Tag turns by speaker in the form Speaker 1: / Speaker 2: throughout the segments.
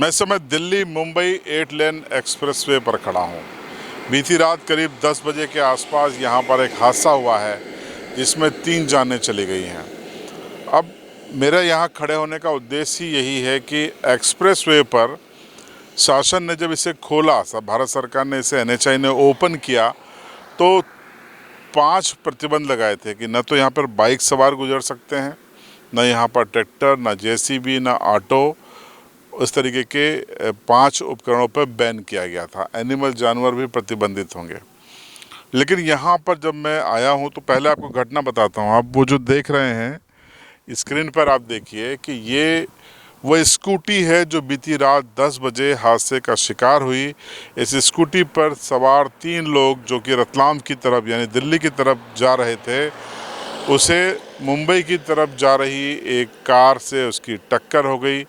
Speaker 1: मैं इस समय दिल्ली मुंबई 8 लेन एक्सप्रेसवे पर खड़ा हूँ। बीती रात करीब 10 बजे के आसपास यहाँ पर एक हादसा हुआ है जिसमें 3 जानें चली गई हैं। अब मेरे यहाँ खड़े होने का उद्देश्य ही यही है कि एक्सप्रेसवे पर शासन ने जब इसे खोला, भारत सरकार ने इसे NHAI ने ओपन किया तो 5 प्रतिबंध लगाए थे कि न तो यहाँ पर बाइक सवार गुजर सकते हैं, न यहाँ पर ट्रैक्टर, न JCB, न ऑटो। उस तरीके के 5 उपकरणों पर बैन किया गया था। एनिमल, जानवर भी प्रतिबंधित होंगे। लेकिन यहाँ पर जब मैं आया हूँ तो पहले आपको घटना बताता हूँ। आप वो जो देख रहे हैं स्क्रीन पर, आप देखिए कि ये वो स्कूटी है जो बीती रात 10 बजे हादसे का शिकार हुई। इस स्कूटी पर सवार 3 लोग जो कि रतलाम की तरफ यानी दिल्ली की तरफ जा रहे थे, उसे मुंबई की तरफ जा रही एक कार से उसकी टक्कर हो गई।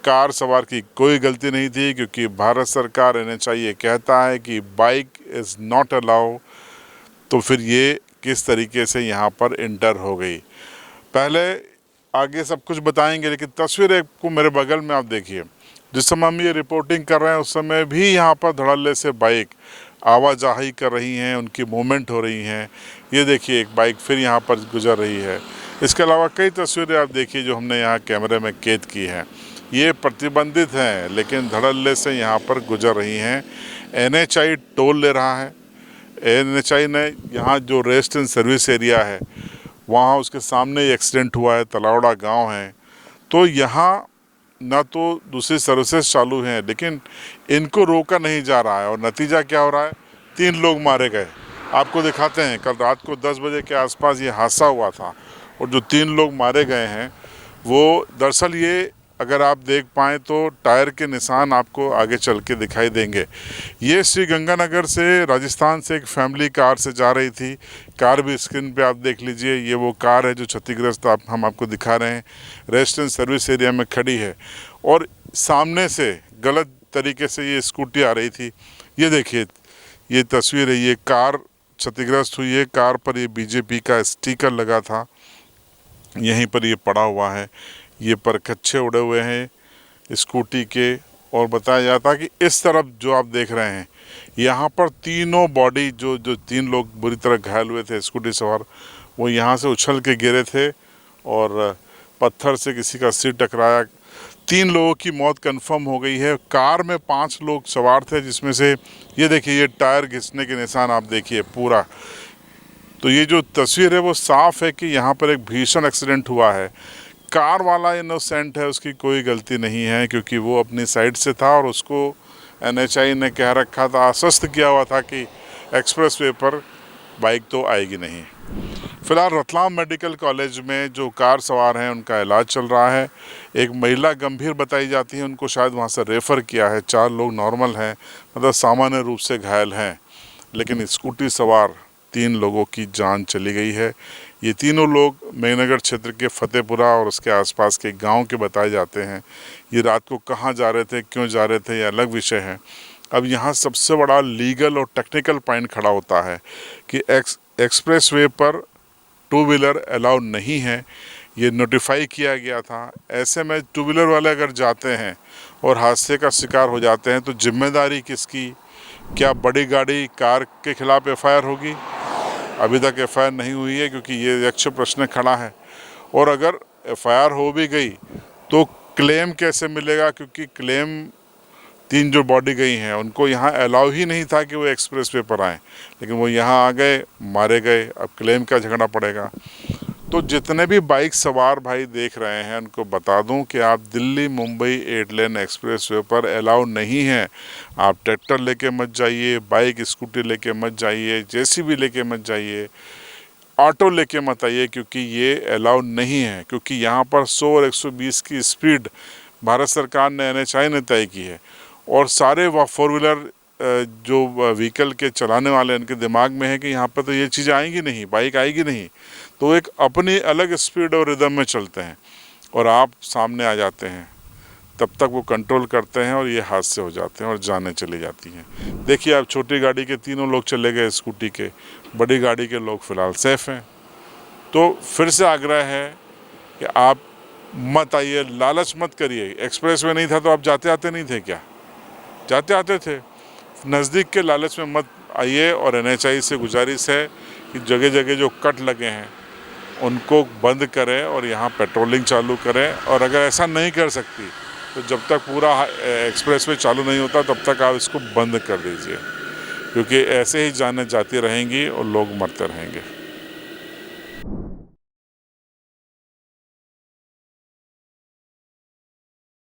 Speaker 1: कार सवार की कोई गलती नहीं थी, क्योंकि भारत सरकार NHAI ये कहता है कि बाइक इज़ नॉट अलाउ। तो फिर ये किस तरीके से यहाँ पर इंटर हो गई, पहले आगे सब कुछ बताएंगे। लेकिन तस्वीर को मेरे बगल में आप देखिए। जिस समय हम ये रिपोर्टिंग कर रहे हैं उस समय भी यहाँ पर धड़ल्ले से बाइक आवाजाही कर रही हैं, उनकी मूवमेंट हो रही हैं। ये देखिए एक बाइक फिर यहाँ पर गुजर रही है। इसके अलावा कई तस्वीरें आप देखिए जो हमने यहाँ कैमरे में कैद की हैं। ये प्रतिबंधित हैं लेकिन धड़ल्ले से यहाँ पर गुजर रही हैं। NHAI टोल ले रहा है। NHAI ने यहाँ जो रेस्ट एंड सर्विस एरिया है वहाँ उसके सामने ही एक्सीडेंट हुआ है, तलावड़ा गांव है। तो यहाँ ना तो दूसरी सर्विसेज चालू हैं लेकिन इनको रोका नहीं जा रहा है। और नतीजा क्या हो रहा है, 3 लोग मारे गए। आपको दिखाते हैं, कल रात को 10 बजे के आसपास ये हादसा हुआ था और जो 3 लोग मारे गए हैं वो दरअसल ये, अगर आप देख पाएँ तो टायर के निशान आपको आगे चल के दिखाई देंगे। ये श्री गंगानगर से राजस्थान से एक फैमिली कार से जा रही थी। कार भी स्क्रीन पे आप देख लीजिए। ये वो कार है जो क्षतिग्रस्त हम आपको दिखा रहे हैं, रेस्ट एंड सर्विस एरिया में खड़ी है। और सामने से गलत तरीके से ये स्कूटी आ रही थी। ये देखिए, ये तस्वीर है। ये कार क्षतिग्रस्त हुई है। कार पर ये BJP का स्टिकर लगा था, यहीं पर ये पड़ा हुआ है। ये परखच्चे उड़े हुए हैं स्कूटी के। और बताया जाता कि इस तरफ जो आप देख रहे हैं यहाँ पर तीनों बॉडी जो 3 लोग बुरी तरह घायल हुए थे स्कूटी सवार, वो यहाँ से उछल के गिरे थे और पत्थर से किसी का सिर टकराया। 3 लोगों की मौत कंफर्म हो गई है। कार में 5 लोग सवार थे, जिसमें से ये देखिए ये टायर घिसने के निशान आप देखिए पूरा। तो ये जो तस्वीर है वो साफ है कि यहाँ पर एक भीषण एक्सीडेंट हुआ है। कार वाला इनोसेंट है, उसकी कोई गलती नहीं है, क्योंकि वो अपनी साइड से था और उसको NHAI ने कह रखा था, आश्वस्त किया हुआ था कि एक्सप्रेसवे पर बाइक तो आएगी नहीं। फिलहाल रतलाम मेडिकल कॉलेज में जो कार सवार हैं उनका इलाज चल रहा है। एक महिला गंभीर बताई जाती है, उनको शायद वहाँ से रेफ़र किया है। 4 लोग नॉर्मल हैं, मतलब सामान्य रूप से घायल हैं। लेकिन स्कूटी सवार 3 लोगों की जान चली गई है। ये तीनों लोग मेघनगर क्षेत्र के फतेहपुरा और उसके आसपास के गांव के बताए जाते हैं। ये रात को कहाँ जा रहे थे, क्यों जा रहे थे, ये अलग विषय है। अब यहाँ सबसे बड़ा लीगल और टेक्निकल पॉइंट खड़ा होता है कि एक्सप्रेसवे पर 2 व्हीलर अलाउ नहीं है। ये नोटिफाई किया गया था। ऐसे में 2 व्हीलर वाले अगर जाते हैं और हादसे का शिकार हो जाते हैं तो जिम्मेदारी किसकी? क्या बड़ी गाड़ी कार के खिलाफ FIR होगी? अभी तक FIR नहीं हुई है, क्योंकि ये यक्ष प्रश्न खड़ा है। और अगर FIR हो भी गई तो क्लेम कैसे मिलेगा? क्योंकि क्लेम 3 जो बॉडी गई हैं उनको यहाँ अलाउ ही नहीं था कि वो एक्सप्रेसवे पर आएँ, लेकिन वो यहाँ आ गए, मारे गए। अब क्लेम का झगड़ा पड़ेगा। तो जितने भी बाइक सवार भाई देख रहे हैं उनको बता दूं कि आप दिल्ली मुंबई 8 लेन एक्सप्रेसवे पर अलाउ नहीं है। आप ट्रैक्टर लेके मत जाइए, बाइक स्कूटी लेके मत जाइए, JCB लेके मत जाइए, ऑटो लेके मत आइए, क्योंकि ये अलाउ नहीं है। क्योंकि यहाँ पर 100 और 120 की स्पीड भारत सरकार ने NHAI ने तय की है। और सारे 4 व्हीलर जो व्हीकल के चलाने वाले उनके दिमाग में है कि यहाँ पर तो ये चीज़ें आएंगी नहीं, बाइक आएगी नहीं। तो एक अपनी अलग स्पीड और रिदम में चलते हैं और आप सामने आ जाते हैं, तब तक वो कंट्रोल करते हैं और ये हादसे हो जाते हैं और जानें चली जाती हैं। देखिए आप, छोटी गाड़ी के 3 लोग चले गए स्कूटी के, बड़ी गाड़ी के लोग फ़िलहाल सेफ़ हैं। तो फिर से आग्रह है कि आप मत आइए, लालच मत करिए। एक्सप्रेस वे नहीं था तो आप जाते आते नहीं थे क्या? जाते आते थे। नज़दीक के लालच में मत आइए। और NHAI से गुजारिश है कि जगह जगह जो कट लगे हैं उनको बंद करें और यहाँ पेट्रोलिंग चालू करें। और अगर ऐसा नहीं कर सकती तो जब तक पूरा एक्सप्रेस वे चालू नहीं होता तब तक आप इसको बंद कर दीजिए, क्योंकि ऐसे ही जानें जाती रहेंगी और लोग मरते रहेंगे।